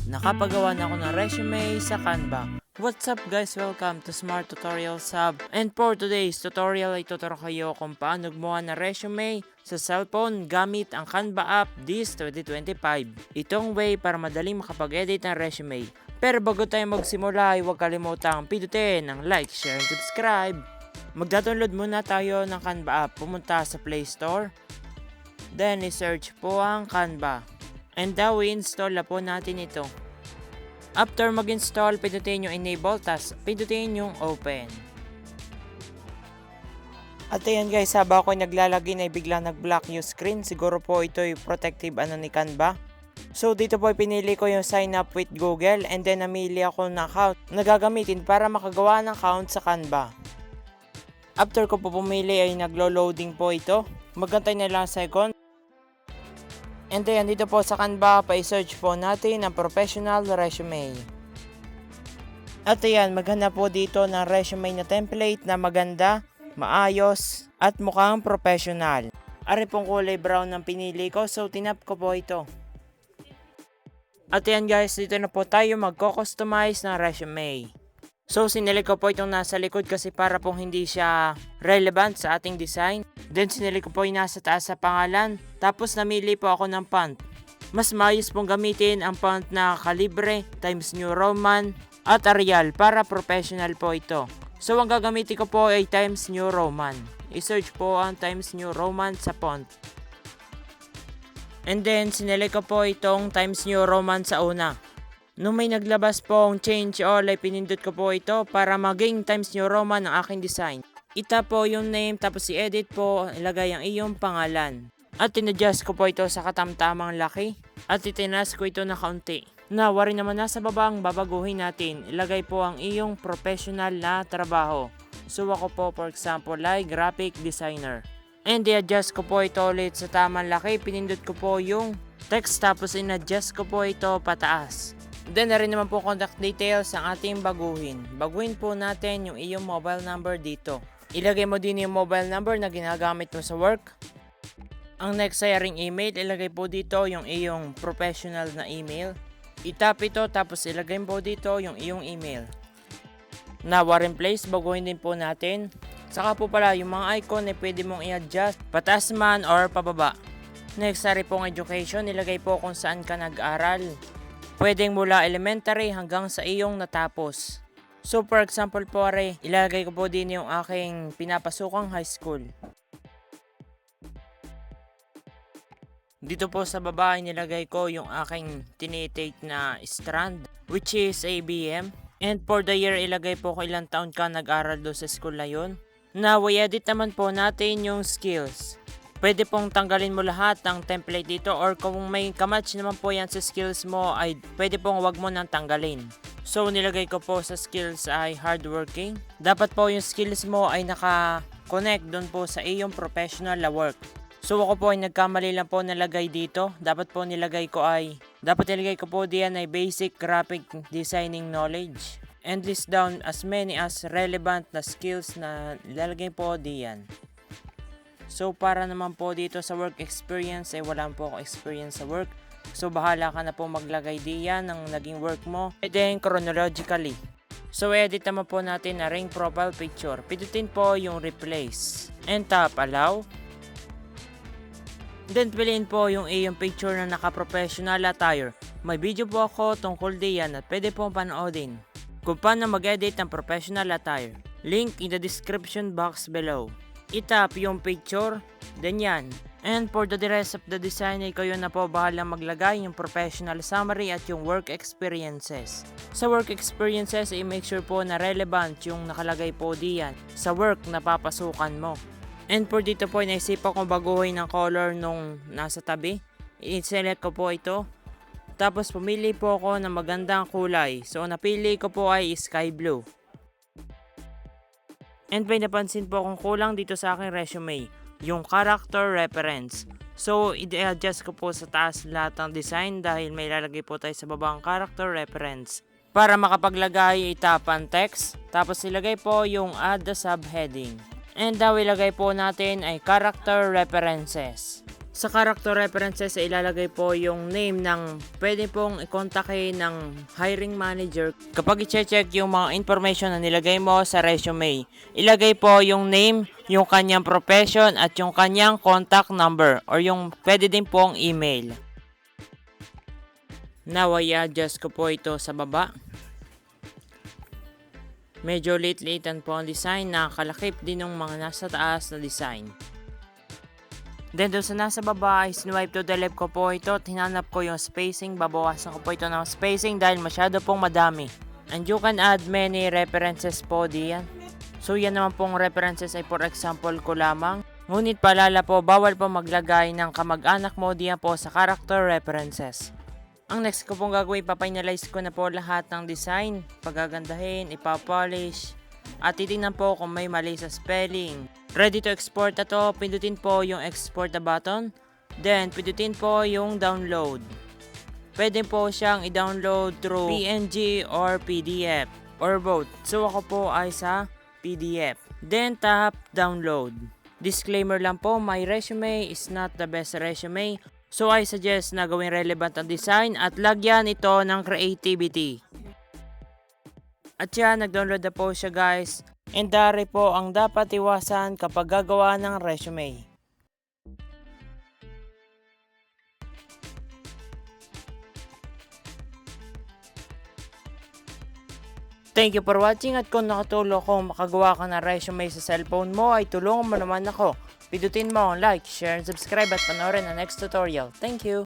nakapagawa na ako ng resume sa Canva. What's up guys? Welcome to Smart Tutorials Hub. And for today's tutorial ay tuturo kayo kung paano gumawa ng resume sa cellphone gamit ang Canva app this 2025. Itong way para madaling makapag-edit ng resume. Pero bago tayo magsimula ay huwag kalimutang pindutin ang like, share, and subscribe. Magda-download muna tayo ng Canva app. Pumunta sa Play Store. Then i-search po ang Canva. And now i-install na po natin ito. After mag-install, pindutin yung enable, tas pindutin yung open. At ayan guys, habang ako naglalagin ay bigla nag-block yung screen. Siguro po ito yung protective ni Canva. So dito po pinili ko yung sign up with Google and then namili ako ng account na gagamitin para makagawa ng account sa Canva. After ko po pumili ay naglo-loading po ito. Magantay na lang second. And then dito po sa Canva, pa-search po natin ang professional resume. At ayan, maghanap po dito ng resume na template na maganda, maayos, at mukhang professional. Ari pong kulay brown ang pinili ko, so tinap ko po ito. At ayan guys, dito na po tayo magko-customize ng resume. So sinili ko po itong nasa likod kasi para pong hindi siya relevant sa ating design. Then sinili ko po yung nasa taas sa pangalan. Tapos namili po ako ng font. Mas maayos pong gamitin ang font na Calibre, Times New Roman at Arial para professional po ito. So ang gagamitin ko po ay Times New Roman. I-search po ang Times New Roman sa font. And then sinili ko po itong Times New Roman sa una. Nung may naglabas pong change all ay pinindot ko po ito para maging Times New Roman ang aking design. Itap po yung name tapos i-edit po, ilagay ang iyong pangalan. At tinadjust ko po ito sa katamtamang laki at itinas ko ito na kaunti. Wari naman nasa baba ang babaguhin natin, ilagay po ang iyong professional na trabaho. So ako po for example like graphic designer. And i-adjust ko po ito ulit sa tamang laki, pinindot ko po yung text tapos in-adjust ko po ito pataas. Then na rin naman po contact details ang ating baguhin. Baguhin po natin yung iyong mobile number dito. Ilagay mo din yung mobile number na ginagamit mo sa work. Ang next ay ring email. Ilagay po dito yung iyong professional na email. Itap ito tapos ilagay po dito yung iyong email. War in place, baguhin din po natin. Saka po pala yung mga icon ay pwede mong i-adjust pataas man or pababa. Next ay pong education. Ilagay po kung saan ka nag-aral. Pwedeng mula elementary hanggang sa iyong natapos. So for example po ilagay ko po din yung aking pinapasukang high school. Dito po sa baba nilagay ko yung aking tinitake na strand which is ABM. And for the year ilagay po ko ilang taon ka nag-aral do sa school na yun. I-edit naman po natin yung skills. Pwede pong tanggalin mo lahat ng template dito or kung may kamatch naman po yan sa skills mo ay pwede pong wag mo nang tanggalin. So nilagay ko po sa skills ay hardworking. Dapat po yung skills mo ay naka-connect doon po sa iyong professional na work. So ako po ay nagkamali lang po nalagay dito. Dapat nilagay ko po diyan ay basic graphic designing knowledge. And list down as many as relevant na skills na ilalagay po diyan. So para naman po dito sa work experience ay wala po ako experience sa work. So bahala ka na po maglagay diyan ng naging work mo. And then chronologically. So edit naman po natin na ring profile picture. Pindutin po yung replace. And tap allow. Then piliin po yung iyong picture na naka-professional attire. May video po ako tungkol diyan at pwede pong panoodin kung paano mag-edit ng professional attire. Link in the description box below. Itap yung picture, then yan. And for the rest of the design ay kayo na po bahala maglagay yung professional summary at yung work experiences. Sa work experiences ay make sure po na relevant yung nakalagay po diyan sa work na papasukan mo. And for dito po naisipan kong baguhin ng color nung nasa tabi. I-select ko po ito. Tapos pumili po ako ng magandang kulay. So napili ko po ay sky blue. And may napansin po akong kulang dito sa aking resume, yung character reference. So, i-adjust ko po sa taas lahat ng design dahil may lalagay po tayo sa babang character reference. Para makapaglagay, itapan text, tapos ilagay po yung add the subheading. And ilagay po natin ay character references. Sa character references ay ilalagay po yung name ng pwede pong i-contactin ng hiring manager kapag i-check yung mga information na nilagay mo sa resume. Ilagay po yung name, yung kanyang profession at yung kanyang contact number or yung pwede din pong email. Now ay adjust ko po ito sa baba. Medyo liit-liitan po ang design, nakakalakip din ng mga nasa taas na design. Then doon sa nasa baba ay swipe to the left ko po ito at hinanap ko yung spacing. Babawasan ko po ito ng spacing dahil masyado pong madami. And you can add many references po diyan. So yan naman pong references ay for example ko lamang. Ngunit paalala po, bawal po maglagay ng kamag-anak mo diyan po sa character references. Ang next ko pong gagawin, papinalize ko na po lahat ng design. Pagagandahin, ipapolish. At titingnan po kung may mali sa spelling. Ready to export na to, pindutin po yung export na button. Then, pindutin po yung download. Pwede po siyang i-download through PNG or PDF or both. So, ako po ay sa PDF. Then, tap download. Disclaimer lang po, my resume is not the best resume. So, I suggest na gawing relevant ang design at lagyan ito ng creativity. At yan, nag-download na po siya guys. And dari po ang dapat iwasan kapag gagawa ng resume. Thank you for watching at kung nakatulong ko makagawa ka ng resume sa cellphone mo ay tulungan mo naman ako. Pindutin mo ang like, share, and subscribe at panoorin ang next tutorial. Thank you!